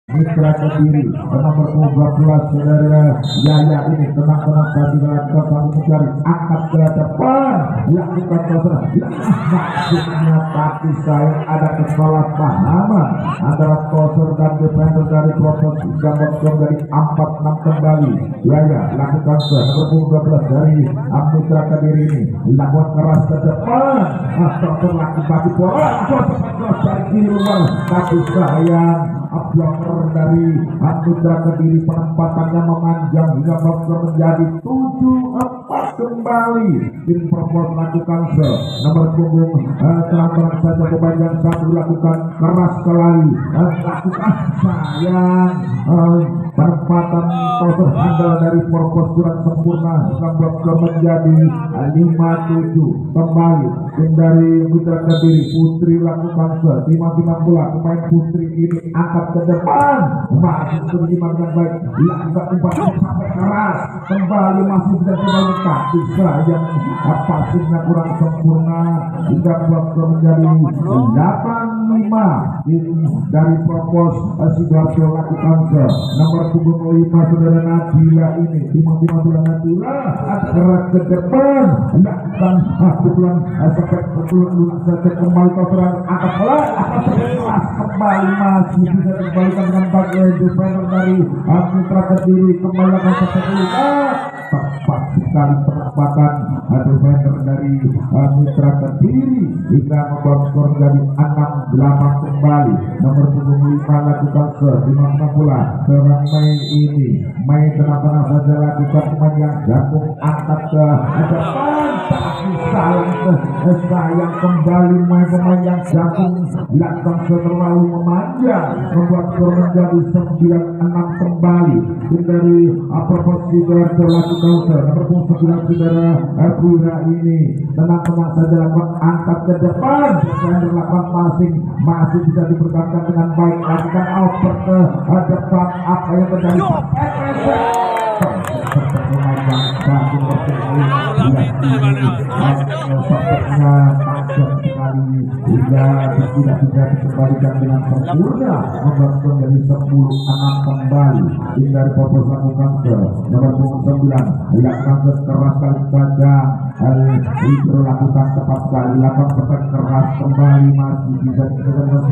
Mitra Kediri nomor 12 saudara Yaya ini tenang-tenang tadi melakukan satu mencari angkat ke depan lakukan kotor maksudnya tapi saya ada kesalahpahaman antara kotor dan defender dari Propos gambar dari 4-6 kembali. Yaya lakukan ke nomor 12 dari Mitra Kediri ini lakukan keras ke depan kotor laki-laki bola dari kiri luar tapi sayang blocker dari Mitra Kediri penempatannya memanjang hingga blocker menjadi 7-4 kembali. Tim Propos lakukan nomor punggung terang-terang saja kepanjang satu lakukan keras sekali lakukan sayang penempatan kotor handal dari Propos kurang sempurna hingga blocker menjadi 5-7 kembali. Tim dari Mitra Kediri Putri lakukan timah-timah bola pemain Putri ini angkat ke depan masih terima dengan baik lakukan umpan sampai keras kembali masih tidak kembali kaki sayang passingnya kurang sempurna hingga blocker menjadi 8-5 dari Propos Sidoarjo lakukan nomor punggung 5 saudara Nabila ini timah-timah bola Nabila keras ke depan lakukan pukulan sampai pukulan saja kembali kotoran angkat bola kembali masih bisa dikembalikan dengan bagian defender dari Mitra Kediri kembali akan terseluruh tepat sekali penempatan defender dari Mitra Kediri hingga membuat skor jadi 6-8 kembali. Nomor punggung 5 lakukan dimana pula serang Mei ini Mei tenang-tenang saja lakukan sepanjang jagung angkat ke depan sayang kembali Mei pemain jagung lakukan terlalu memanjang membuat skor menjadi 9-6 kembali. Dari Propos Sidoarjo lakukan nomor 9 saudara Pura ini tenang-tenang saja lakukan angkat ke depan dan melakukan passing masih bisa dipertahankan dengan baik lakukan over ke depan apa yang terjadi hingga tidak bisa dikembalikan dengan sempurna membuat menjadi 10-6 kembali. Dari Propos lakukan nomor 9 lakukan keras kali saja itu lakukan tepat sekali lakukan keras kembali masih bisa dikembalikan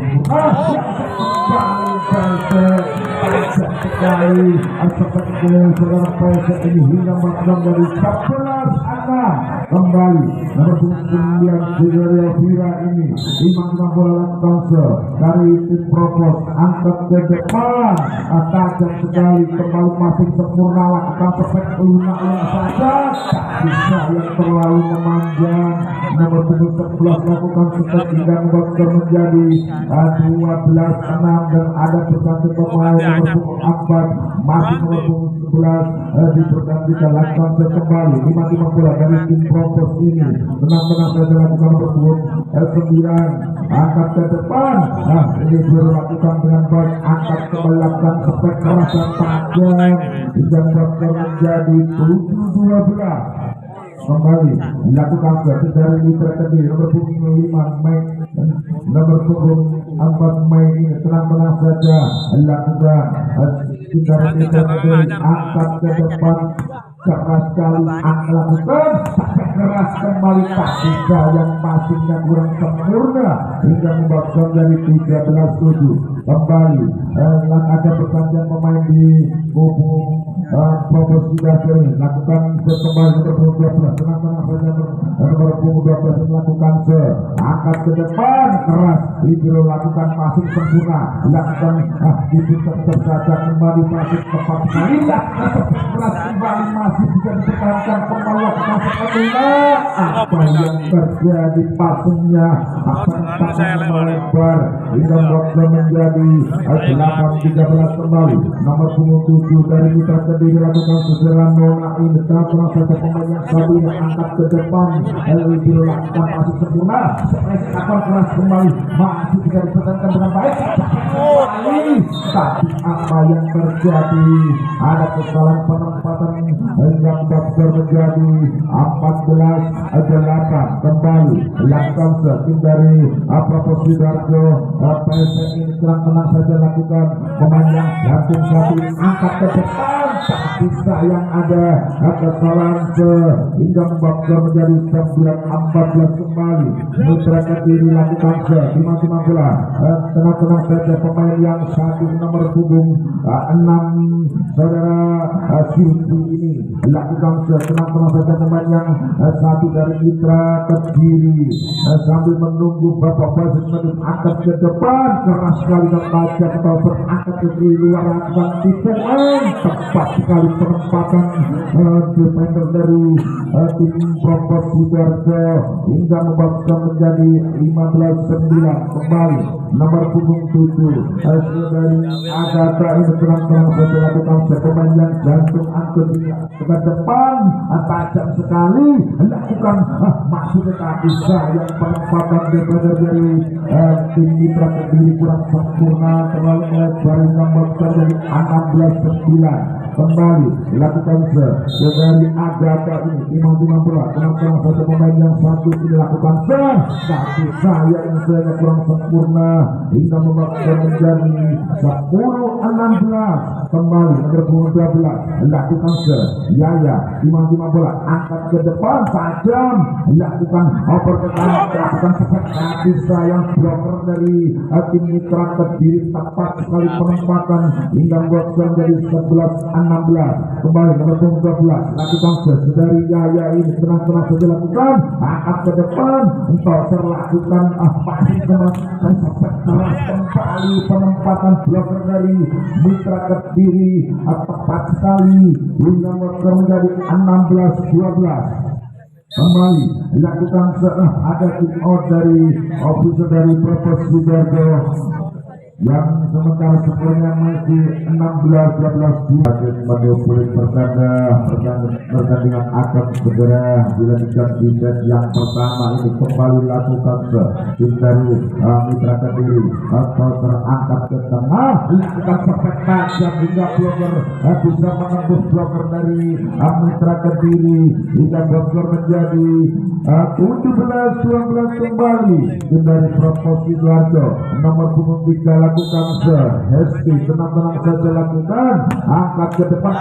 sekali seperti saudara PSS ini hingga menang dari 11-6 kembali. Nomor 9 Saudara Vira ini 5 bola lakukan dari tim Propos angkat ke depan tajam sekali kembali masih sempurna lakukan perfect lunak saja bisa yang terlalu memanjang. Nomor 11 lakukan seperti hingga membuat menjadi 12-6 dan ada persatu pemain nomor 4 masih nomor 11 dipergantikan lakukan kembali 5 bola dari tim Propos ini tenang-tenang saja lakukan nomor 9 angkat ke depan ini dilakukan dengan baik angkat kembali lakukan spek keras dan tajam hingga menjadi 7-12 kembali dilakukan dari Mitra Kediri nomor 5 Mei nomor 4 Mei ini tenang-tenang saja lakukan dari Mitra Kediri angkat ke depan keras sekali lakukan sampai keras kembali tak bisa yang passingnya kurang sempurna hingga membuat dari 13-7 kembali. Ada pergantian pemain di kubu Propos Sidoarjo lakukan kembali nomor 12 tenang-tenang saja nomor 12 melakukan angkat ke depan keras Libero lakukan passing sempurna lakukan dibuka tersaja kembali passing tepat sekali keras kembali masih bisa dipertahankan kembali lakukan sepertinya apa yang terjadi passingnya akan melebar hingga waktu menjadi 8-13 kembali. Nomor 7 dari Mitra Kediri lakukan segera Nona ini tenang saja pemain yang stabil angkat ke depan Libero lakukan passing sempurna akan keras kembali masih bisa dipertahankan dengan baik kembali tapi apa yang terjadi ada kesalahan penempatan yang bakal menjadi 14 16-8 kembali lakukan tim dari Prabowo Sidoarjo. PSM ini tenang saja lakukan pemain yang jantung satu angkat ke depan, tapi sayang ada kesalahan sehingga membuat menjadi 9-14 kembali. Mitra Kediri lakukan lima bola. Tenang saja pemain yang satu nomor punggung 6 saudara Silvi ini lakukan tenang saja pemain yang satu dari Mitra Kediri sambil menunggu Bapak Basis menit angkat ke depan, keras sekali membaca atau berangkat ke luar lakukan tipuan, tepat sekali penempatan defender dari tim Propos Sidoarjo hingga membuat menjadi 15-9 kembali nomor punggung 7 dari Agatha ini tenang saja lakukan pemain yang jantung angkat ke depan, tajam sekali lakukan masuk ke bisa yang penempatan defender dari tim Mitra Kediri kurang sempurna, terlalu melebar hingga menjadi 16-9 kembali lakukan dari Agatha ini lima bola. Tenang saja pemain yang satu ini lakukan tapi sayang saya kurang sempurna hingga membuat menjadi 10-16 kembali nomor 12 lakukan Yaya lima bola angkat ke depan tajam lakukan lakukan tapi sayang blocker dari tim Mitra Kediri tepat sekali penempatan hingga membuat menjadi 11-16 kembali nomor 12 lakukan dari Yaya ini tenang saja lakukan angkat ke depan untuk terlakukan pasti keras kembali penempatan blocker dari Mitra Kediri tepat sekali hingga menjadi 16-12 kembali lakukan ada kick out dari officer dari Propos Sidoarjo yang sementara skornya masih 16-12 pertandingan akan segera dilanjutkan di set yang pertama ini. Kembali lakukan tim dari Mitra Kediri atau terangkat ke tengah lakukan perfect tajam hingga blocker bisa menembus blocker dari Mitra Kediri hingga blocker menjadi 17-12 kembali tim dari Propos Sidoarjo nomor punggung 3 lakukan Hesti tenang saja lakukan angkat ke depan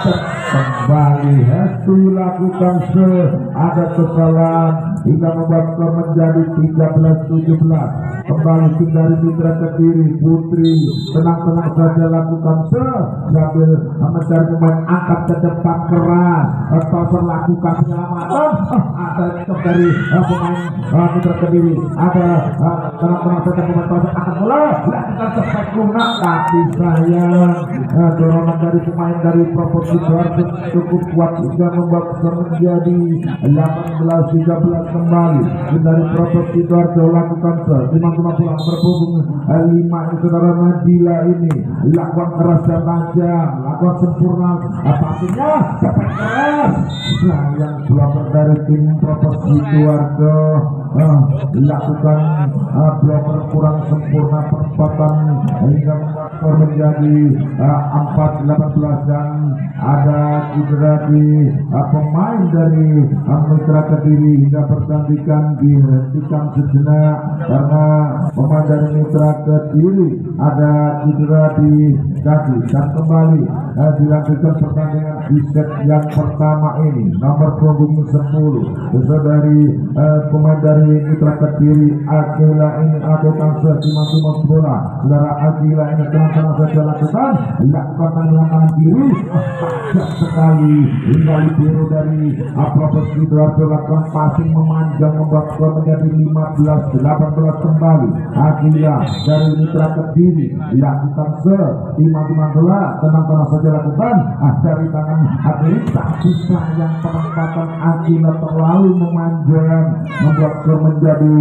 kembali Hesti lakukan ada kesalahan hingga membuat skor menjadi 13-17 kembali tim dari Mitra Kediri Putri tenang saja lakukan sambil mencari pemain angkat ke depan keras atau lakukan penyelamatan ada dari pemain Mitra Kediri ada tenang saja pemain akan mulai lakukan sempurna tapi sayang dorongan dari pemain dari Propos Sidoarjo cukup kuat hingga membuat menjadi 18-13 kembali dari Propos Sidoarjo lakukan lima berhubung 5 ini saudara Nadila ini lakukan keras dan tajam lakukan sempurna pastinya dapat keras sayang blocker dari tim Propos Sidoarjo lakukan blocker kurang sempurna perempatan hingga menjadi 4-18 dan ada cedera di pemain dari Mitra Kediri hingga pertandingan dihentikan sejenak karena pemain dari Mitra Kediri ada cedera di kaki dan kembali dilanjutkan pertandingan di set yang pertama ini nomor punggung 10 dari pemain dari Mitra Kediri Akila ini adekan lima bola saudara Akila ini tenang saja lakukan tendangan kiri tajam sekali hingga libero dari Propos Sidoarjo lakukan passing memanjang membuat skor menjadi 15-18 kembali Akila dari Mitra Kediri lakukan lima bola tenang saja lakukan dari tangan Akila tapi sayang penempatan Akila terlalu memanjang membuat skor menjadi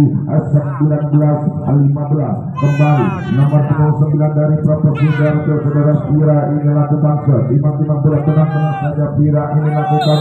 19-15 kembali nomor 9 dari Propos Sidoarjo saudara Pira ini lakukan lima bola tenang saja Pira ini lakukan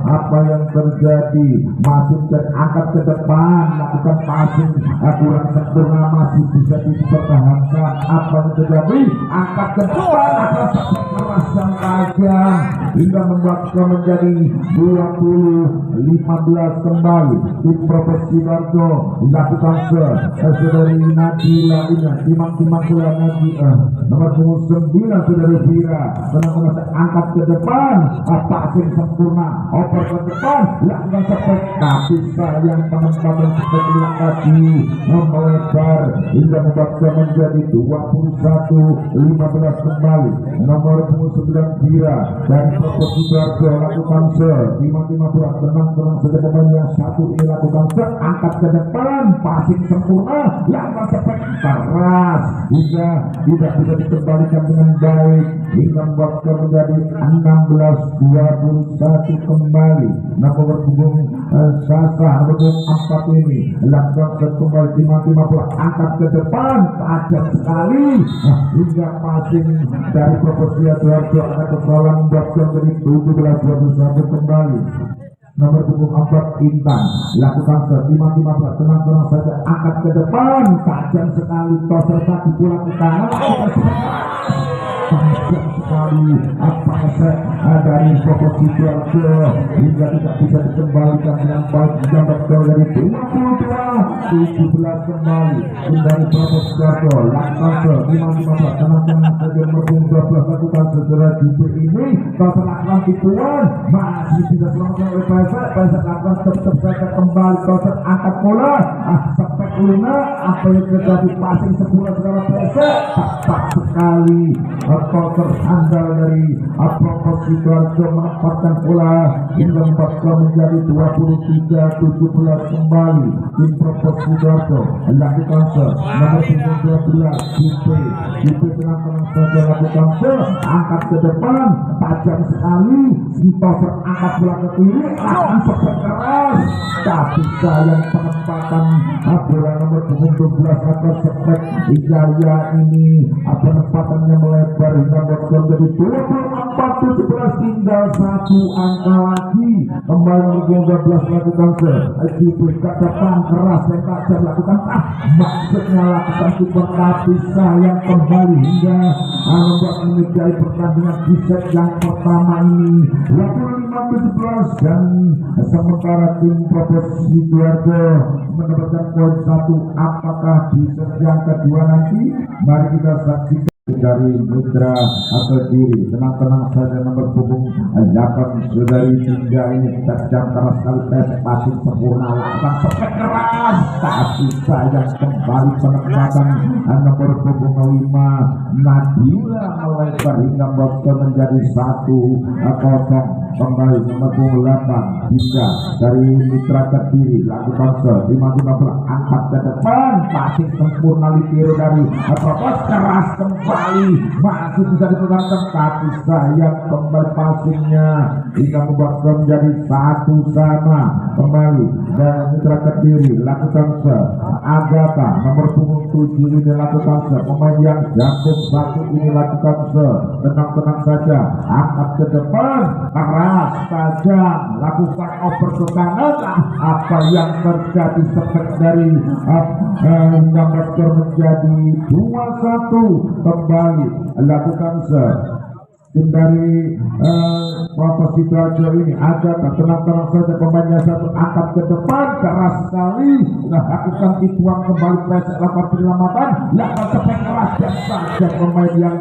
apa yang terjadi masuk dan angkat ke depan lakukan passing kurang sempurna masih bisa dipertahankan apa yang terjadi angkat ke depan akan keras dan tajam hingga membuat skor menjadi 20-15 kembali. Tim Propos Sidoarjo lakukan serve saudari Nadila ini timang-timang bola nomor 9 saudari Vira benar-benar angkat ke depan, passing sempurna, oper ke depan, lakukan sepet, tapi sayang penempatan seperti tadi melebar hingga membuat skor menjadi 21-15 kembali. Nomor 9 Vira dan Propos Sidoarjo lakukan serve, timang-timang bola tenang-tenang saja pemain yang satu ini lakukan serve, angkat ke depan, passing sempurna, lakukan sepet keras hingga tidak bisa dikembalikan dengan baik hingga membuat skor menjadi 16-21 kembali. Nomor punggung Sasa nomor 4 ini lakukan serve kembali, timang-timang bola angkat ke depan, tajam sekali hingga passing dari Propos Sidoarjo akan kesalahan membuat skor menjadi 17-21 kembali. Nomor punggung 4 Intan lakukan serve, timang-timang bola tenang-tenang saja angkat ke depan, tajam sekali, toser kaki bola ke kanan, tajam sekali dari Propos Sidoarjo hingga tidak bisa dikembalikan dengan baik. Jambak gol dari 22-17 kembali dari Propos Sidoarjo lakukan serve, timang-timang bola tenang-tenang saja berpunggung 12 lakukan segera jumpa ini toser lakukan tipuan masih tidak selamatkan oleh Paisa lakukan tetap saja kembali toser angkat bola sampai Luna apa yang terjadi passing sempurna segala Paisa tepat sekali toser handal dari Propos Sidoarjo menempatkan bola hingga membuat skor menjadi 23-17 kembali. Tim Propos Sidoarjo lakukan serve, nomor 12 JP tenang-tenang saja lakukan serve, angkat ke depan, tajam sekali, toser angkat bola ke kiri, akan sepet keras, tapi sayang penempatan bola nomor 12 akan sepet Ijaya ini penempatannya melebar hingga skor jadi 24-17, tinggal satu angka lagi. Kembali nomor 12 lakukan serve, ke depan keras dan tajam lakukan maksudnya lakukan super, tapi sayang kembali hingga membuat menjadi pertandingan di set yang pertama ini 25-17 dan sementara tim Propos Sidoarjo mendapatkan poin 1. Apakah di set yang kedua nanti? Mari kita saksikan dari Mitra atau diri. Tenang-tenang saja nomor punggung 8 saudari Hingga ini tajam keras sekali, passing sempurna, lakukan sepet keras, tapi sayang kembali penempatan nomor punggung 5 Nadila melebar hingga bocor menjadi 1-0 kembali. Nomor punggung 8 Hingga dari Mitra Kediri lakukan serve, timang-timang bola angkat ke depan, passing sempurna ditiru dari Propos keras kembali, masih bisa dipertahankan, tapi sayang kembali passingnya hingga membuat skor menjadi 1-1 kembali. Dan Mitra Kediri lakukan serve, Agatha nomor punggung 7 ini lakukan serve, pemain yang jago 1 ini lakukan serve, tenang-tenang saja angkat ke depan, keras tajam, lakukan oper ke kanan, apa yang terjadi sepet dari hingga skor menjadi 2-1 kembali. Lakukan serve tim dari Propos Sidoarjo ini ada tenang-tenang saja, pemainnya satu angkat ke depan, keras sekali, lakukan tipuan kembali, pesek lakukan penyelamatan, lakukan sepet keras dan saja pemain yang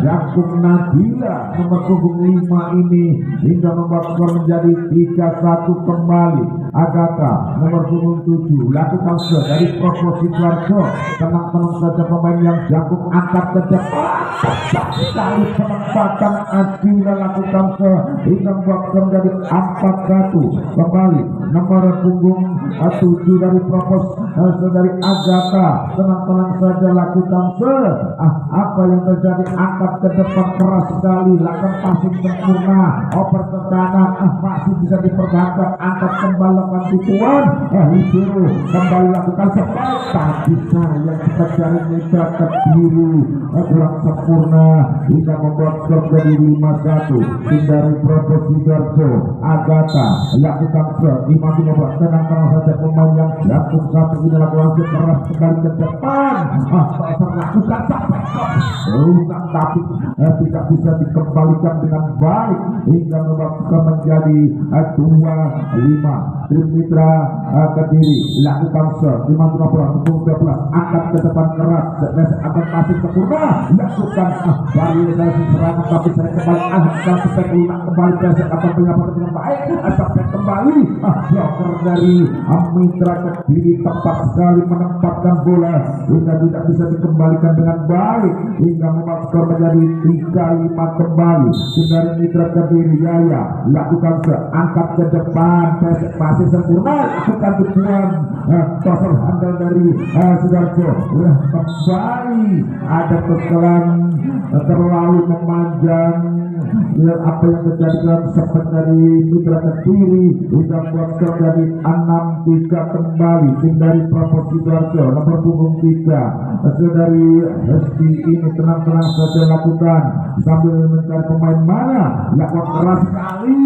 jagung Nadila nomor punggung 5 ini hingga membuat skor menjadi 3-1 kembali. Agatha nomor punggung 7 lakukan serve dari Propos Sidoarjo, tenang-tenang saja pemain yang jagung angkat ke depan, sekali penempatan Adila lakukan serve hingga membuat skor menjadi 4-1 kembali. Nomor punggung 7 dari Propos saudari Agatha, tenang-tenang saja lakukan serve, apa yang terjadi, angkat ke depan keras sekali, lakukan passing sempurna, oper ke kanan, masih bisa dipertahankan, angkat kembali melakukan tipuan. Libero kembali lakukan sepak, tapi sayang kita cari Mitra Kediri kurang sempurna hingga membuat skor jadi 5-1. Tim dari Proto Sidoarjo Agatha lakukan shot di mati membuat tenang-tenang saja pemain yang jatuh satu ini lakukan keras kembali ke depan. Lakukan sampai tapi tidak bisa dikembalikan dengan baik hingga membuat skor menjadi 2-5. Tim Mitra Kediri lakukan shot di mati membuat 12 angkat ke depan keras akan masih sempurna lakukan variasi serangan tapi saya kembali angkat sampai kembali presek akan penyampaian dengan baik sampai kembali blocker dari Mitra Kediri tepat sekali menempatkan bola hingga tidak bisa dikembalikan dengan baik hingga membuat skor menjadi 3-5 kembali. Dari Mitra Kediri Yaya lakukan angkat ke depan presek masih sempurna lakukan tujuan toser handal dari Sidoarjo kembali ada kesalahan terlalu memanjang. Lihat apa yang terjadi dalam sepak dari Mitra Kediri hingga buat skor dari 6-3 kembali. Tim dari Proto Sidoarjo nomor punggung 3 dari SB ini tenang-tenang saja lakukan sambil mencari pemain mana lakukan keras sekali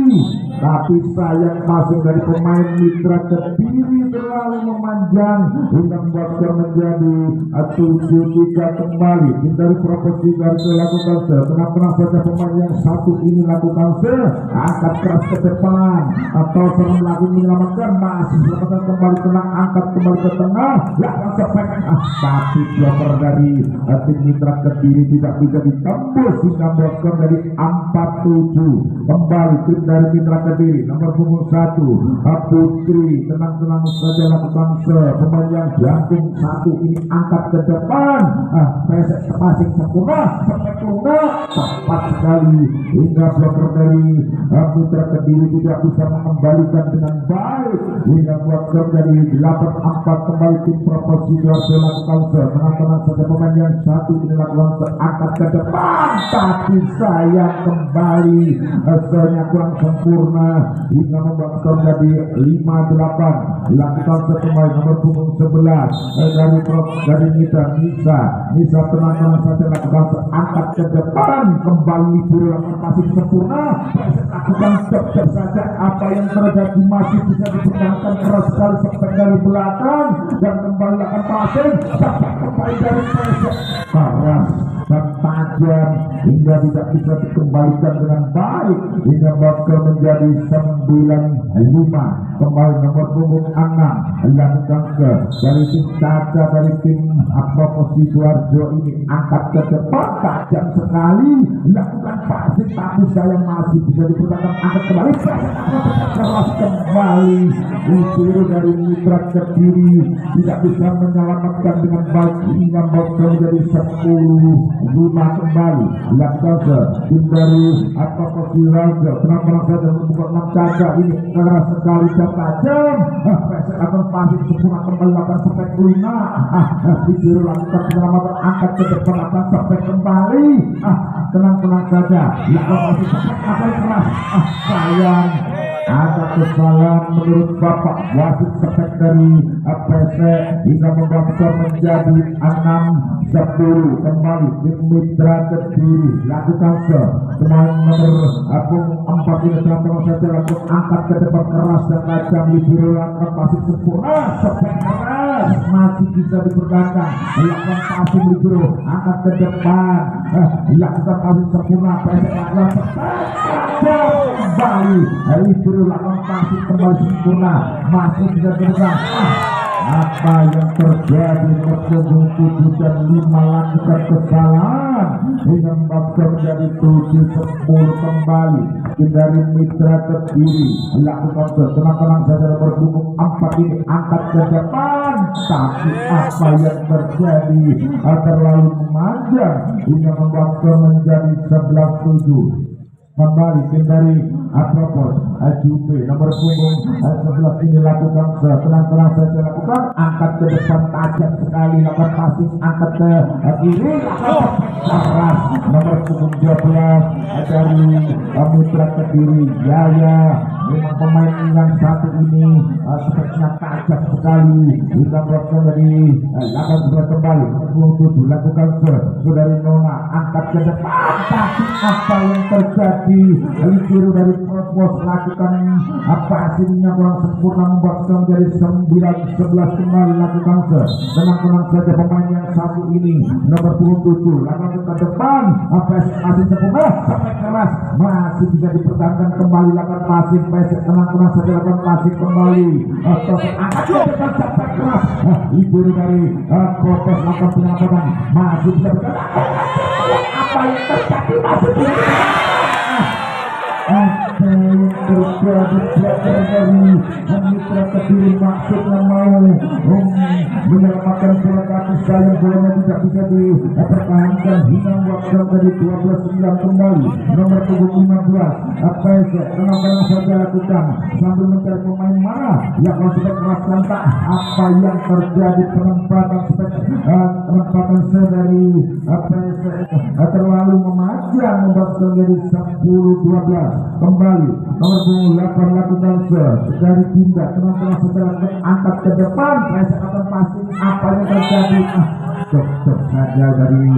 tapi sayang masuk dari pemain Mitra Kediri terlalu memanjang hingga membuat skor menjadi 7-3 kembali. Tim dari Proto Sidoarjo lakukan tenang-tenang saja pemain yang satu ini lakukan angkat keras ke depan atau serang lagi menyelamatkan masih selamatkan kembali tenang angkat kembali ke tengah lakukan sepek tapi blocker dari tim Mitra Kediri tidak bisa ditembus hingga skor dari 4-7 kembali. Tim dari Mitra Kediri nomor punggung 1 Putri tenang-tenang saja lakukan pemain yang jantung satu ini angkat ke depan pesek masing sempurna sepek lunak tepat sekali hingga blocker dari Mitra Kediri tidak bisa mengembalikan dengan baik hingga buat skor dari 8-4 kembali. Tim Proto Sidoarjo lakukan tenang-tenang saja pemain yang satu ini lakukan angkat ke depan tapi sayang kembali hasilnya kurang sempurna hingga membuat skor jadi 5-8. Lakukan pemain nomor punggung 11 dari Nisa tenang-tenang saja lakukan angkat ke depan kembali libero masih sempurna lakukan stop saja apa yang terjadi masih bisa dipertahankan keras sekali sampai dari belakang dan kembali akan passing sampai kembali dari pesek keras dan tajam hingga tidak bisa dikembalikan dengan baik hingga bakal menjadi 9-5 kembali. Nomor punggung 6 lakukan dari tim Caca dari tim Proto Sidoarjo ini angkat ke depan tajam sekali lakukan passing tapi saya masih bisa dipertahankan angkat kembali keras kembali. Libero dari Mitra Kediri tidak bisa menyelamatkan dengan baik hingga bakal menjadi 10-5 kembali. Lakukan tim dari Proto Sidoarjo tenang-tenang saja membuka 6 Caca ini keras sekali dan tajam pesek akan passing sempurna kembali lakukan sepek lunak Libero lakukan penyelamatan angkat ke depan akan sepek kembali tenang-tenang saja lakukan masih sepek akan keras sayang ada kesalahan menurut Bapak wasit sepek dari pesek hingga membuat skor menjadi 6-10 kembali. Tim Mitra Kediri lakukan pemain nomor punggung 4 ini tenang-tenang saja lakukan angkat ke depan keras dan tajam. Libero lakukan masih sempurna sepek keras masih bisa dipertahankan lakukan passing libero angkat ke depan lakukan passing sempurna pesek lakukan kembali libero lakukan passing kembali sempurna masih bisa dipertahankan. Apa yang terjadi nomor punggung 7 dan 5 lakukan kesalahan hingga bakal menjadi 7-10 kembali. Dari Mitra Kediri lakukan tenang-tenang saja nomor punggung 4 ini angkat ke depan tapi apa yang terjadi terlalu memanjang hingga bakal menjadi 11-7 kembali. Tim dari Apropos Jupe nomor punggung 11 ini lakukan tenang-tenang saja lakukan angkat ke depan tajam sekali lakukan passing angkat ke kiri lakukan keras nomor punggung 12 dari Mitra Kediri Yaya memang pemain yang satu ini sepertinya tajam sekali. Kita berlaku dari lakukan sudah kembali 27 lakukan saudari Nona angkat ke depan, tapi apa yang terjadi? Libiru dari Propos lakukan passingnya kurang sempurna, membuat menjadi 9-11 kembali lakukan tenang-tenang saja pemain yang satu ini nomor 27 lakukan ke depan, masih sempurna sampai keras, masih bisa dipertahankan kembali lakukan passing, tenang-tenang saja lakukan passing kembali, angkat ke depan sampai keras, Libiru dari Propos lakukan penyelamatan, masih bisa bergerak. Apa yang terjadi? Masih bisa apa yang terjadi? Belakang dari Mitra Kediri maksudnya mau menyelamatkan bola, tapi sayang bolanya tidak bisa dipertahankan hingga waktu dari 12-9 kembali nomor 15 tenang-tenang saja lakukan sambil mencari pemain mana yang sudah keras lantak. Apa yang terjadi? Penempatan saya dari terlalu memajang, membuat menjadi 10-12 kembali nomor 28 lakukan dari pindah tenang-tenang setelah angkat ke depan, akan pasti apa yang terjadi. Dokter saja dari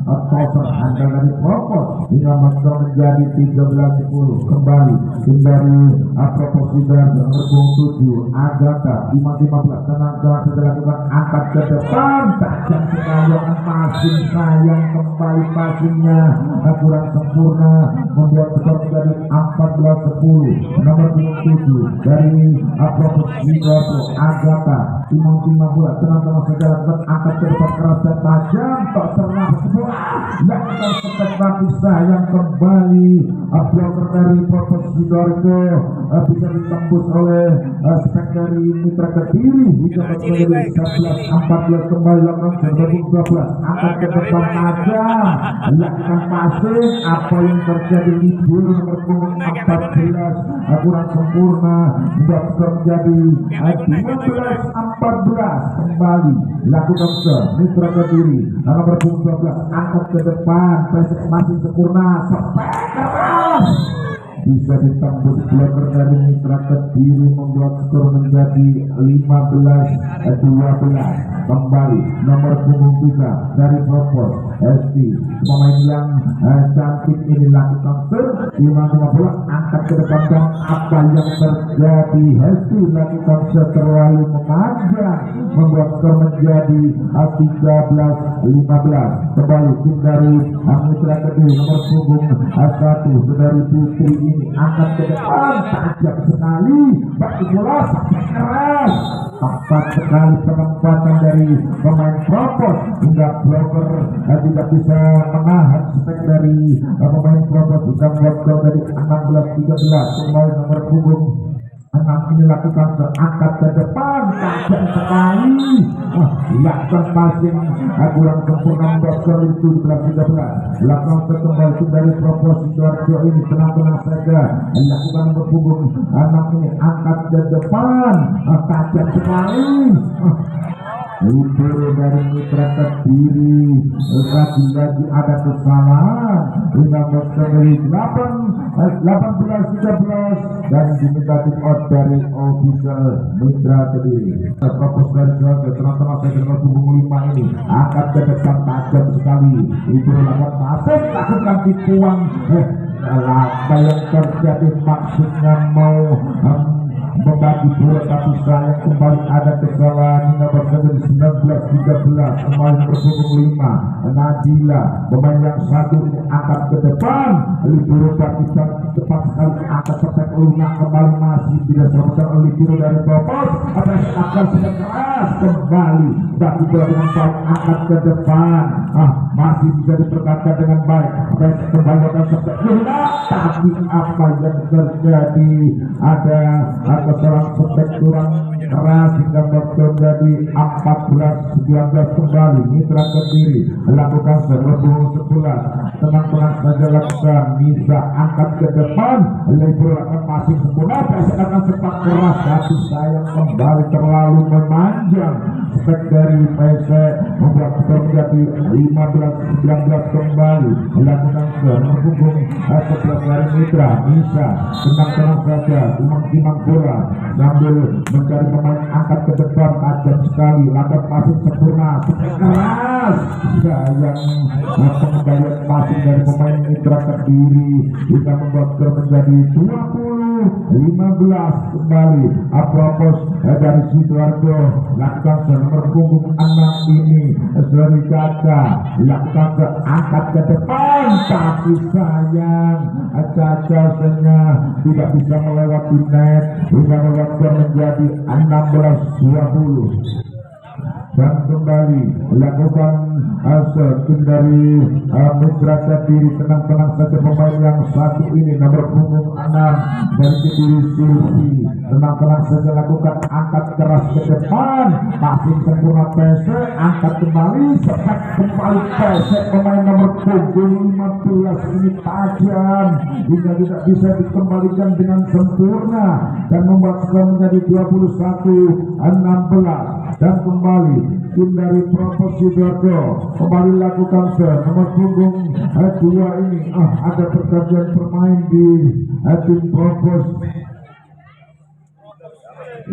Toser handal dari Propos hingga menjadi 13-10 kembali dari Propos dari nomor 7 Agatha 5-15 tenang-tenang setelah lakukan angkat ke depan, tajam sekali passing, sayang kembali passingnya kurang sempurna, membuat skor menjadi 14-10 nomor 7 dari Propos Agatha 5-15 tenang-tenang setelah lakukan angkat ke depan keras dan tajam, tak serah semua lakukan setek, tapi sayang kembali bloker dari Propos Sidoarjo bisa ditembus oleh spek dari Mitra Kediri hingga menjadi 11-14 kembali lakukan 12 angkat ke depan tajam, lakukan passing. Apa yang terjadi? Libur nomor 14 kurang sempurna, membuat menjadi 15-14 kembali lakukan Mitra Kediri nomor 12 angkat ke depan, masih sempurna, sampai keras bisa ditembus bloker dari Mitra Kediri, membuat skor menjadi 15-12 kembali nomor 3 dari Propos Esti. Pemain yang cantik ini lakukan 5-15 angkat ke depan, dan apa yang terjadi? Esti lakukan terlalu memanjang, membuat skor menjadi 13-15 kembali tim dari Mitra Kediri nomor 1 dari Putri ini angkat ke depan, tajam sekali, bagi bola sampai keras, tepat sekali penempatan dari pemain Propos hingga bloker tidak bisa menahan spek dari pemain Propos, bisa membuat gol dari 16-13 kembali nomor 6 ini lakukan angkat ke depan, tajam sekali, lakukan passing kurang sempurna, membuat skor itu 17-13 lakukan kembali dari Propos Sidoarjo ini tenang-tenang saja lakukan berpunggung 6 ini angkat ke depan, tajam sekali, libur dari Mitra Kediri lagi-lagi ada kesalahan hingga menjadi 18-13 dan diminta tim out dari official Mitra Kediri. Propos dari Jawa tenang-tenang saya dengan punggung 5 ini angkat ke depan, tajam sekali, itu lakukan pasir, lakukan tipuan. Apa yang terjadi? Maksudnya mau membagi bola, tapi sayang kembali ada kesalahan hingga menjadi 19-13 kembali berpunggung 5 Nadila, pemain yang satu ini angkat ke depan, Liburu bagi cepat sekali angkat sepak lunak kembali, masih tidak selamatkan oleh Liburu dari Propos, akan sudah keras kembali bagi bola dengan baik, angkat ke depan, masih bisa dipertahankan dengan baik, kembali akan sepak lunak, tapi apa yang terjadi? Ada kesalahan spek kurang keras hingga menjadi 14-19 kembali. Mitra Kediri lakukan serbu 11, tenang-tenang saja lakukan, bisa angkat ke depan, Libro akan masih sempurna, PSS akan cepat keras, tapi sayang kembali terlalu memanjang. Spek dari PSS membuat menjadi 15-19 kembali. Lakukan serbu sebelah dari Mitra, bisa tenang-tenang saja, timang-timang bola sambil mencari pemain angkat ke depan, tajam sekali, lakukan passing sempurna, keras, sayang pengembalian passing dari pemain Mitra Kediri bisa membuat skor menjadi 20-15 kembali. Apropos dari Sidoarjo, lakukan nomor punggung 6 ini Seri Caca, lakukan angkat ke depan, tapi sayang Caca tidak bisa melewati net hingga membuat skor menjadi 16-20. Dan kembali lakukan asal dari Mitra Kediri, tenang-tenang saja pemain yang satu ini nomor punggung 6 dari Kediri Silvi, tenang-tenang saja lakukan angkat keras ke depan, passing sempurna PSE, angkat kembali, sepet kembali PSE, pemain nomor punggung 15 ini tajam hingga tidak bisa dikembalikan dengan sempurna dan membuat skor menjadi 21-16. Dan kembali tim dari Propos Sidoarjo kembali lakukan nomor punggung 2 ini. Ada pergantian bermain di tim Propos.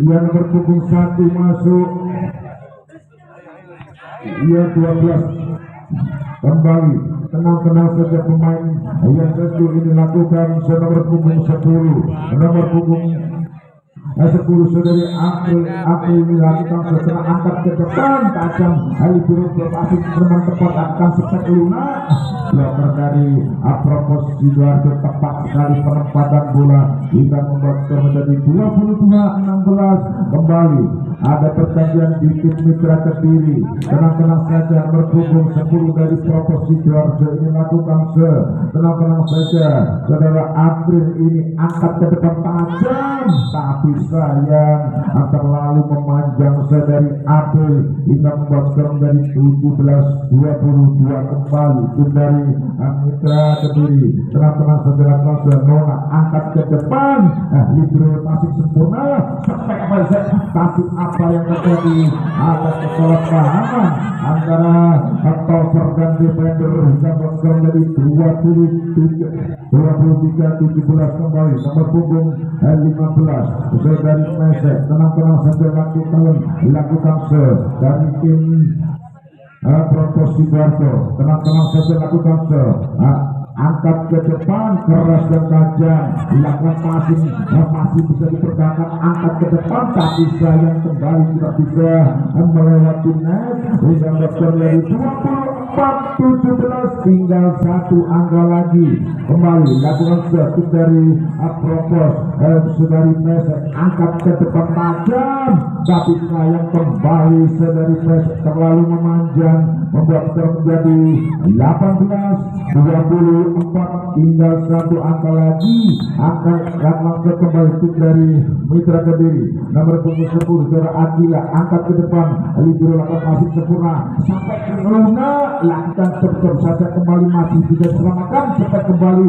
Yang nomor punggung 1 masuk, ia 12 kembali. Tenang-tenang saja pemain yang tentu ini lakukan nomor punggung 10, nomor punggung 10 saudari April ini lakukan setelah angkat ke depan, tajam Libro berpassing teman tepat akan sepet lunak. Bloker dari Apropos Sidoarjo tepat sekali penempatan bola hingga membuat skor menjadi 22-16 kembali. Ada pergantian di tim Mitra Kediri, tenang-tenang saja berhubung 10 dari Propos Sidoarjo ini lakukan tenang-tenang saja saudara April ini angkat ke depan tajam, tapi sayang terlalu memanjang dari April hingga membuat skor menjadi 17-22 kembali. Tim dari Mitra Kediri, tenang-tenang saja lakukan Nona angkat ke depan, Libro passing sempurna, tapi apa yang terjadi, ada kesalahpahaman antara Topper dan defender hingga skor menjadi 23-17 kembali. Nomor punggung 15 dari Mesek, tenang-tenang saja lakukan dari tim Propos Sidoarjo, tenang-tenang saja lakukan angkat ke depan, keras dan tajam, dilakukan passing, masih bisa dipertahankan, angkat ke depan, tapi sayang kembali tidak bisa melewati net hingga skor dari 24-17, tinggal 1 angka lagi. Kembali lakukan satu dari Apropos saudari Mesek, angkat ke depan tajam, tapi sayang kembali saudari Mesek terlalu memanjang, membuat skor menjadi 18-24, tinggal 1 angka lagi. Angkat kembali tim dari Mitra Kediri, nomor punggung 10 saudara Akila, angkat ke depan, Libro lakukan masih sempurna sampai ke Luna, lakukan terus saja kembali, masih bisa diselamatkan, cepat kembali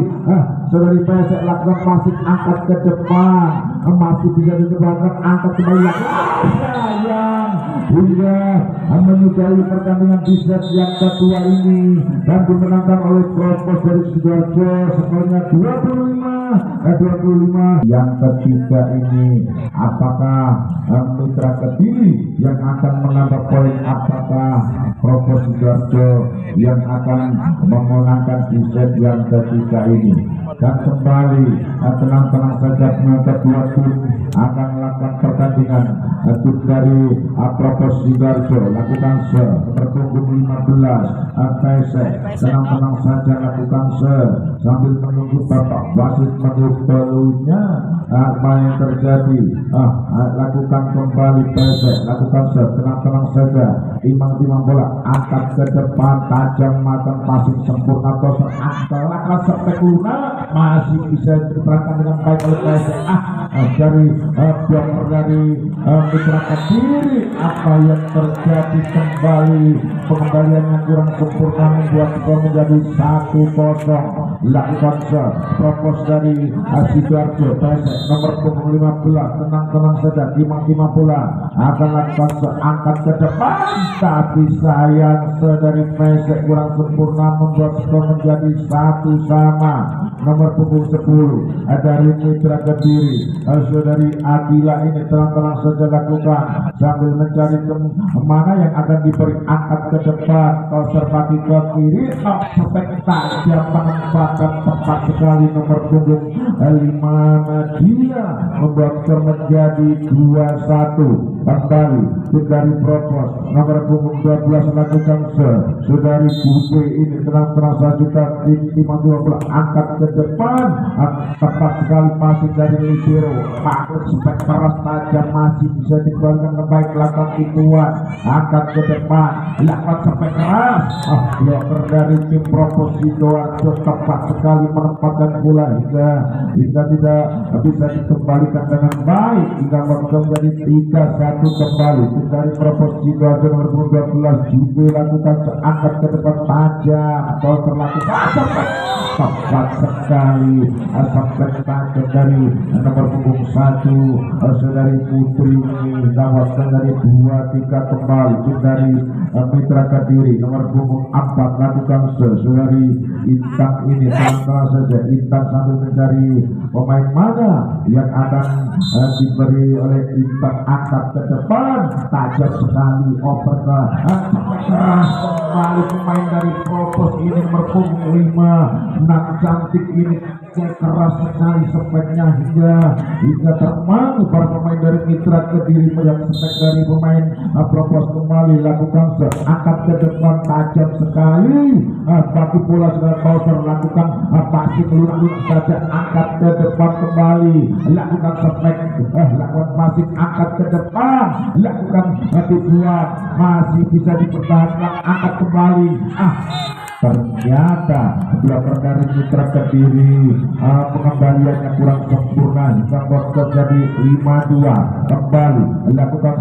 saudari PSS lakukan masih angkat ke depan, masih bisa diselamatkan, angkat kembali lakukan sayang hingga menyudahi pertandingan di set yang kedua ini dan dimenangkan oleh Propos dari Sidoarjo skornya 25-25. Yang ketiga ini apakah Mitra Kediri yang akan menambah poin, apakah Propos Sidoarjo yang akan memenangkan di set yang ketiga ini? Dan kembali tenang-tenang saja kedua tim akan melakukan pertandingan. Tim dari Propos Sidoarjo lakukan berpunggung 15 PSE, tenang-tenang saja lakukan sambil menunggu Bapak wasit menguppelunya apa yang terjadi. Lakukan kembali PSE, lakukan tenang-tenang saja, timang-timang bola angkat ke depan, depan tajam matang passing sempurna toser angka spektakuler masih bisa diperangkat dengan baik oleh PSA dari blocker dari Mitra Kediri. Apa yang terjadi kembali, pengembalian yang kurang sempurna membuat skor menjadi 1-0. Lakukan propos dari Sidoarjo PSS nomor 15. Tenang saja, timang bola akan lakukan seangkat ke depan, tapi sayang dari PSS kurang sempurna membuat skor menjadi 1-1. Nomor punggung 10 dari Mitra Kediri, saudari Adila ini tenang saja lakukan sambil mencari mana yang akan diberi angkat ke depan. Konservasi ke kiri, spektakuler penempatan tepat sekali nomor punggung 5 Nadia membuat skor menjadi 2-1. Kembali dari Propos nomor punggung 12 lakukan saudari Bube ini tenang saja timang bola angkat ke depan, tepat sekali masih dari libero. Pakai spek keras tajam masih bisa dikeluarkan ke baik lakukan Tikuan angkat ke depan, lakukan spek keras. Blocker dari tim Propos Sidoarjo tepat sekali menempatkan bola hingga tidak bisa dikembalikan dengan baik hingga menjadi 3-1 kembali. Dari Propos Sidoarjo nomor 12 juga lakukan seangkat ke depan tajam atau terlakukan tepat sekali spektakuler dari nomor punggung 1 saudari Putri ini dapatkan dari 2-3 kembali. Dari Mitra Kediri nomor punggung 4 lakukan saudari Intan ini tenang saja Intan sambil mencari pemain mana yang akan diberi oleh Intan angkat ke depan, tajam sekali oper ke keras kembali pemain dari Propos ini nomor punggung 5 Nak cantik ini keras sekali speknya hingga termangu para pemain dari Mitra Kediri yang spek dari pemain Propos kembali lakukan angkat ke depan tajam sekali, bagi bola sudah Bowser lakukan pasti lunak saja angkat ke depan kembali lakukan spek lakukan passing angkat ke depan lakukan Tikuan masih bisa dipertahankan angkat kembali. Ternyata blocker dari Mitra Kediri pengembaliannya kurang sempurna hingga skor jadi 5-2. Kembali lakukan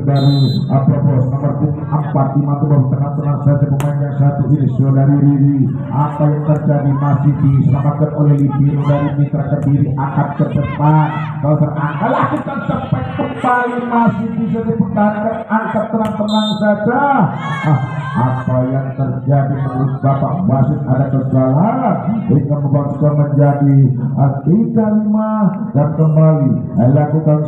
dari Propos nomor 4 timang tenang saja pemain yang satu ini saudari Riri. Apa yang terjadi masih diselamatkan oleh Libero dari Mitra Kediri angkat ke depan angkat lakukan spek kembali masih bisa dipertahankan angkat tenang saja. Apa yang terjadi menurut Bapak wasit ada kesalahan hingga membuat skor menjadi 3-5 dan kembali lakukan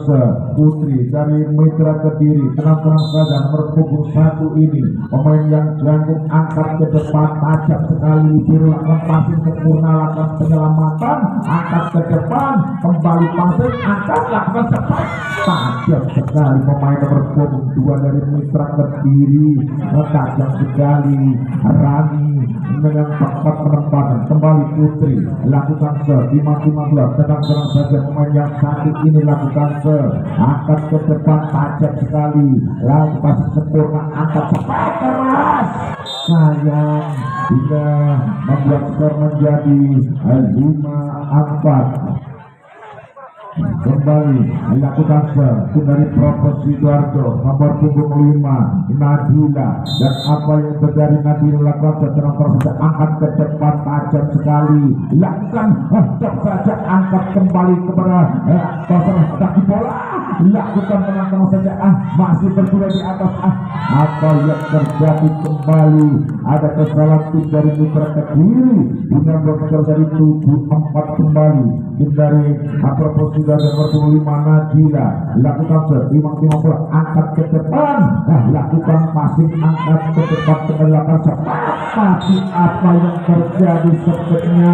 Putri dari Mitra Kediri tenang saja nomor punggung 1 ini pemain yang jangkung angkat ke depan tajam sekali biru lakukan passing sempurna lakukan penyelamatan angkat ke depan kembali passing angkat lakukan cepat tajam sekali pemain nomor punggung 2 dari Mitra Kediri tajam sekali Rani dengan tepat penempatan kembali Putri lakukan timang tenang saja pemain yang satu ini lakukan angkat ke depan tajam sekali lalu pasang sempurna angkat cepat keras sayang hingga membuat skor menjadi 5-4. Kembali lakukan dari Propos Sidoarjo nomor punggung 5 Nadila dan apa yang terjadi Nadila lakukan saja angkat ke depan tajam sekali lakukan saja angkat kembali kepada kaki bola lakukan tenang saja masih bergulir di atas apa yang terjadi kembali ada kesalahan tim dari Mitra Kediri dengan skor dari 7-4 kembali tim dari Propos Sidoarjo nomor 25 Nadila lakukan timang bola angkat ke depan lakukan passing angkat ke depan kembali tapi apa yang terjadi sebenarnya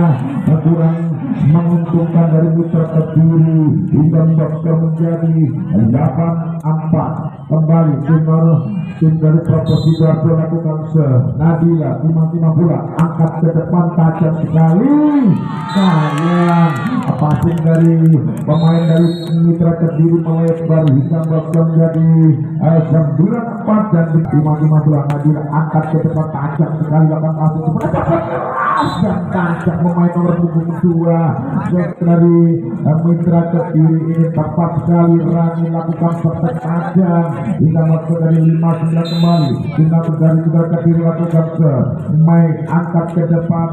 kurang menguntungkan dari Mitra Kediri hingga skor menjadi 8-4. Kembali tim dari Propos Sidoarjo lakukan Nadila timang bola angkat ke depan tajam sekali sayang passing dari pemain dari Mitra Kediri melebar hingga bakal menjadi 9-4 dan lima bola Nadir angkat ke depan tajam sekali akan masuk dan tajam pemain nomor punggung 2 dari Mitra Kediri ini tepat sekali Rani lakukan serta tajam hingga masuk dari 5-9 kembali hingga dari Mitra Kediri lakukan Mike angkat ke depan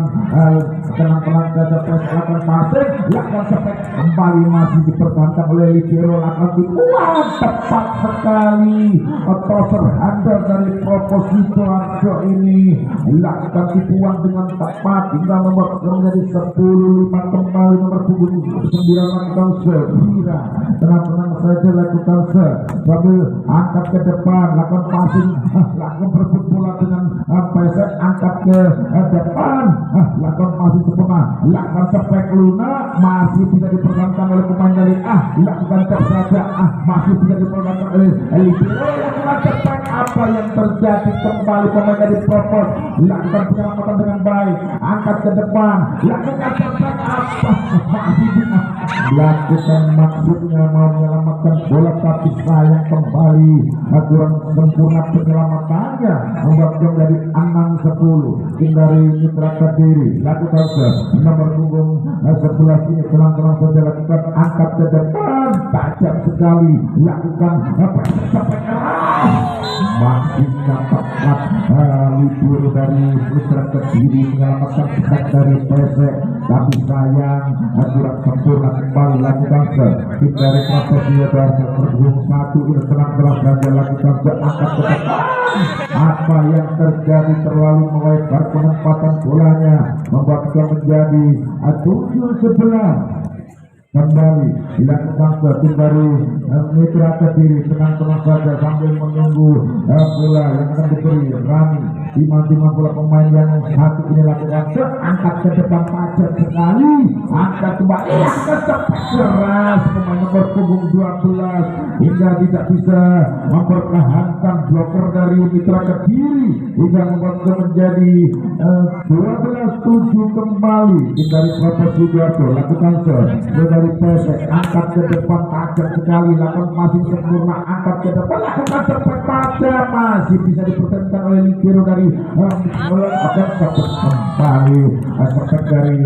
tenang-tenang saja lakukan passing lakukan sepek kembali masih dipertahankan oleh Ligero lakukan dibuang tepat sekali toser handal dari Proposito Arjo ini lakukan dibuang dengan tepat hingga nomor menjadi 10-5 kembali nomor punggung 9 lakukan Sevira tenang-tenang saja lakukan sambil angkat ke depan lakukan passing lakukan berebut bola dengan pesek angkat ke depan lakukan masih sempurna lakukan sepek Luna masih bisa dipertahankan oleh pemain dari lakukan cek saja masih bisa dipertahankan oleh Ligero lakukan sepek apa yang terjadi kembali pemain dari Propos lakukan penyelamatan dengan baik angkat ke depan lakukan sepek apa masih bisa lakukan maksudnya mau menyelamatkan bola tapi sayang kembali kurang sempurna penyelamatannya membuat menjadi 6-10 tim dari Mitra Kediri lakukan nomor punggung 11 ini tenang-tenang saja lakukan angkat ke depan tajam sekali lakukan masih tepat libur dari Mitra Kediri menyelamatkan pesek dari pesek tapi sayang kurang sempurna kembali lakukan tim dari Proposito Arjo berhubung 1 ini tenang-tenang saja lakukan angkat ke depan apa yang terjadi terlalu melebar penempatan bolanya membuat menjadi 7-11 kembali dilakukan ke tim dari Mitra Kediri tenang-tenang saja sambil menunggu bola yang akan diberi Rani lima bola pemain yang satu ini lakukan angkat ke depan tajam sekali angkat kembali angkat keras pemain nomor punggung 12 hingga tidak bisa mempertahankan bloker dari Mitra Kediri hingga membuat menjadi 12-7 kembali tim dari Proposito Arjo lakukan dari pesek angkat ke depan tajam sekali lakukan masih sempurna angkat ke depan lakukan sepek tajam masih bisa dipertahankan oleh Ligero dari akan kembali sepek dari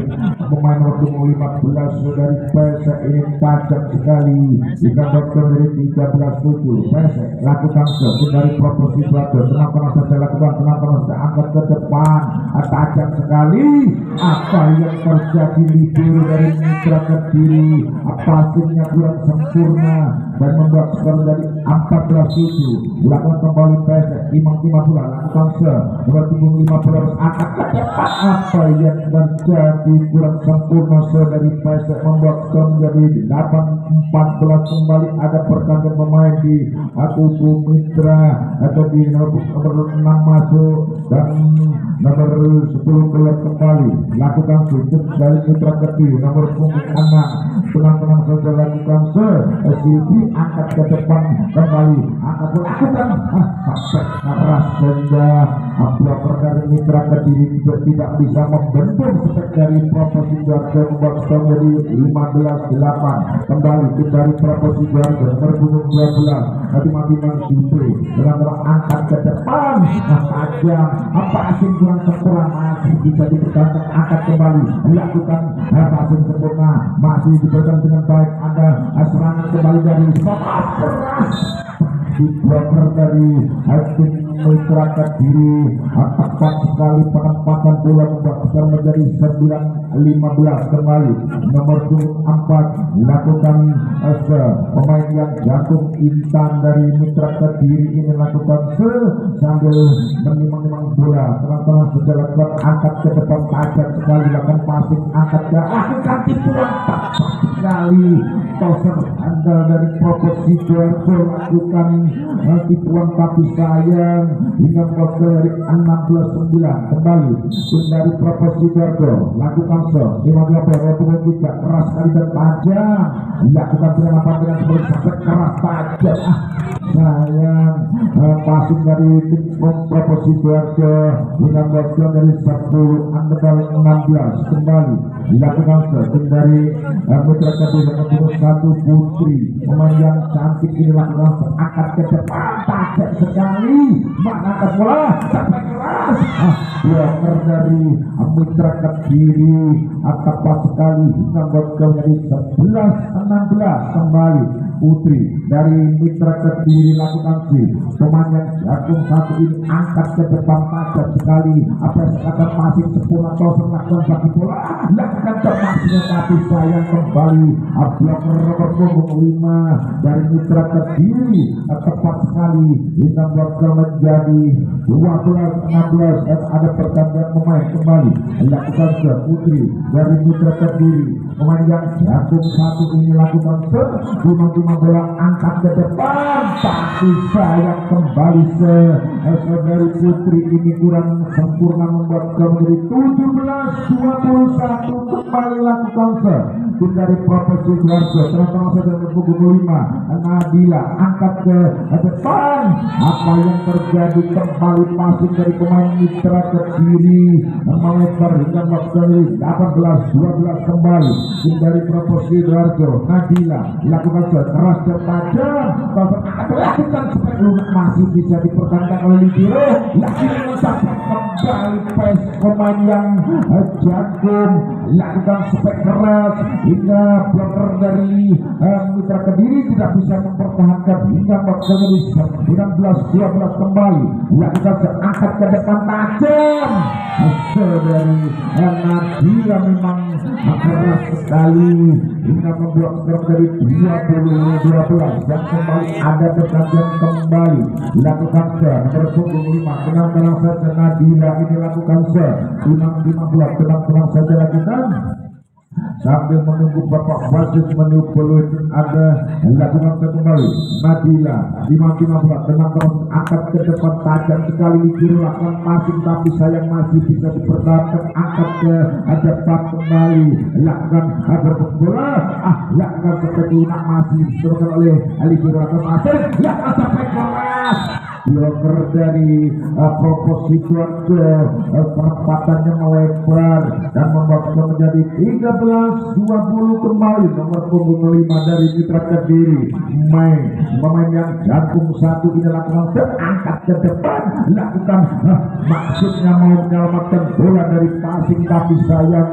pemain nomor 15 dari pesek ini tajam sekali jika dokter dari 13-7 pesek lakukan dari Proposito Arjo tenang-tenang saja lakukan tenang-tenang saja angkat ke depan tajam sekali apa yang terjadi Ligero dari Mitra Kediri passingnya kurang sempurna dan membuat skor menjadi 14-7 lakukan kembali pesek lima bola lakukan nomor punggung 15 harus angkat ke depan apa yang terjadi kurang sempurna dari pesek membuat skor menjadi 8-14 kembali ada pergantian pemain di kubu Mitra atau di nomor 6 masuk dan nomor 10 keluar kembali lakukan sujud dari Mitra Kediri nomor punggung 6 tenang-tenang saja lakukan Silvi angkat ke depan kembali angkat lakukan sampai keras sehingga bloker dari Mitra Kediri juga tidak bisa membentuk sepek dari Proposito Arjo membuat skor menjadi 15-8 kembali tim dari Proposito Arjo nomor punggung 12 mati-matian Silvi tenang-tenang angkat ke depan tajam apa asing kurang sempurna masih bisa dipertahankan angkat kembali lakukan passing sempurna masih diberikan dengan baik ada serangan kembali dari keras di bloker dari tim Mitra Kediri tepat sekali penempatan bola membuat skor menjadi 9-15 kembali nomor 4 lakukan pemain yang jantung Intan dari Mitra Kediri ini lakukan sambil menimang-nimang bola tenang-tenang sudah lakukan angkat ke depan tajam sekali lakukan passing angkat ke lakukan tipuan sekali toser handal dari Propos Sidoarjo lakukan tipuan tapi sayang hingga poster dari 16-9 kembali tim dari Propos Sidoarjo lakukan serve 15 tidak keras sekali dan tajam dilakukan penyelamatan dengan seperti keras tajam sayang passing dari tim Propos Sidoarjo hingga poster dari 10-16 kembali dilakukan serve dari Mitra Kediri nomor 1 Putri pemain yang cantik ini lakukan angkat ke depan tajam sekali mengangkat bola sampai keras bloker dari Mitra Kediri tepat sekali hingga gol dari 11-16 kembali Putri dari Mitra Kediri lakukan sih pemain yang jagung satu ini angkat ke depan tajam sekali apa sekadar masih sempurna toser lakukan bagi bola lakukan termasuknya tapi sayang kembali bloker nomor punggung 5 dari Mitra Kediri tepat sekali hingga gol menjadi 12-16 dan ada pergantian pemain kembali lakukan ke Putri dari Mitra Kediri pemain yang jagung satu ini lakukan cuma bola angkat ke depan tapi sayang kembali dari Putri ini kurang sempurna membuat gol menjadi 17-21 kembali lakukan tim dari Propos Sidoarjo terang-terang saja punggung 5 Nadila angkat ke depan apa yang terjadi kembali passing dari pemain Mitra Kediri melebar hingga waktu 18-12 kembali tim dari Propos Sidoarjo Nadila lakukan keras dan tajam lakukan sepak lunak masih bisa dipertahankan oleh Libero lagi mencapai kembali pemain yang jagung lakukan sepak keras hingga bloker dari Mitra Kediri tidak bisa mempertahankan hingga waktunya di 19-12 kembali lakukan angkat ke depan tajam dari Nadila memang keras sekali hingga membuat skor dari 20-12 dan kembali ada pergantian kembali lakukan nomor punggung 5 tenang saja Nadila ini lakukan 15 tenang saja lakukan sambil menunggu Bapak wasit meniup ada lakukan kembali Nadila 15 tenang terus angkat ke depan tajam sekali dilakukan passing tapi sayang masih bisa dipertahankan angkat ke depan kembali lakukan bola lakukan seperti lunak masih diserahkan oleh Libero lakukan passing lakukan sampai keras bloker dari Propos Sidoarjo penempatannya melebar dan membuat menjadi 13-20 kembali nomor punggung 5 dari Mitra Kediri pemain yang jagung satu ini lakukan terangkat ke depan lakukan maksudnya mau menyelamatkan bola dari passing tapi sayang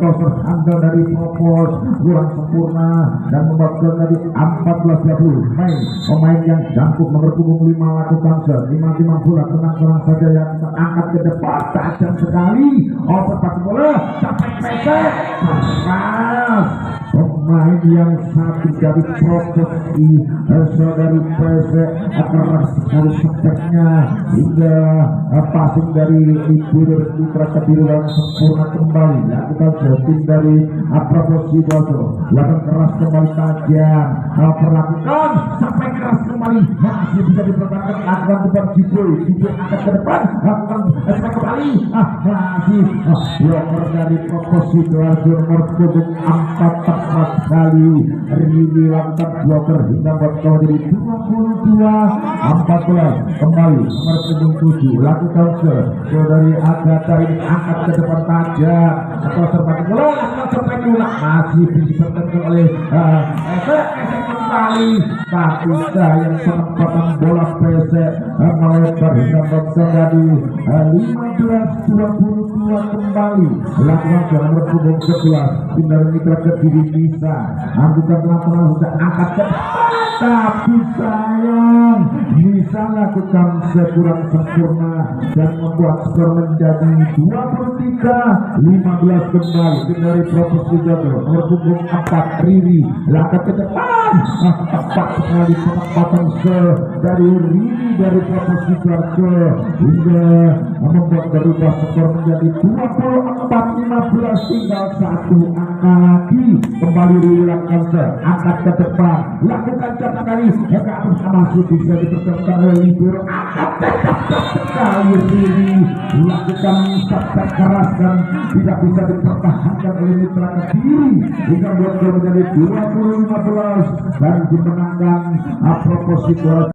toser handal dari Propos kurang sempurna dan membuat menjadi 14-20 pemain yang jagung nomor punggung 5 lakukan 50 tenang saja yang angkat ke depan tajam sekali oper bola sampai pesek keras pemain yang satu dari Propos dari pesek keras sekali speknya hingga passing dari Libero Mitra Kediri dan sempurna kembali lakukan tim dari Propos Sidoarjo lakukan keras kembali tajam perlakukan sampai keras kembali masih bisa dipertahankan lakukan depan Jiboy angkat ke depan lakukan kembali masih bloker dari Propos Sidoarjo nomor punggung 4 tepat sekali Riri lakukan bloker hingga bakal jadi 22-14 kembali nomor punggung 7 lakukan dari Agatha ini angkat ke depan tajam atau serbat bola lakukan sampai lunak masih dipertahankan oleh kembali tapi sayang penempatan bola pesek melebar hingga bakal jadi 15-22 kembali lakukan nomor punggung 11 tim dari Mitra Kediri bisa angkutan tenang sudah angkat ke tapi sayang bisa lakukan sekurang sempurna dan membuat skor menjadi 23-15 kembali tim dari Propos Sidoarjo nomor punggung 4 Riri langkah ke depan tepat sekali penempatan dari Riri dari Propos Sidoarjo hingga membuat berubah skor menjadi 24-15 tinggal satu angka lagi kembali dilakukan angkat ke depan, lakukan cepat kali ke atas masih bisa dipercepat oleh libero, kali ini lakukan cepat keras dan tidak bisa dipertahankan oleh mitra Kediri hingga buat menjadi 20-15 dan dimenangkan apropos situasi.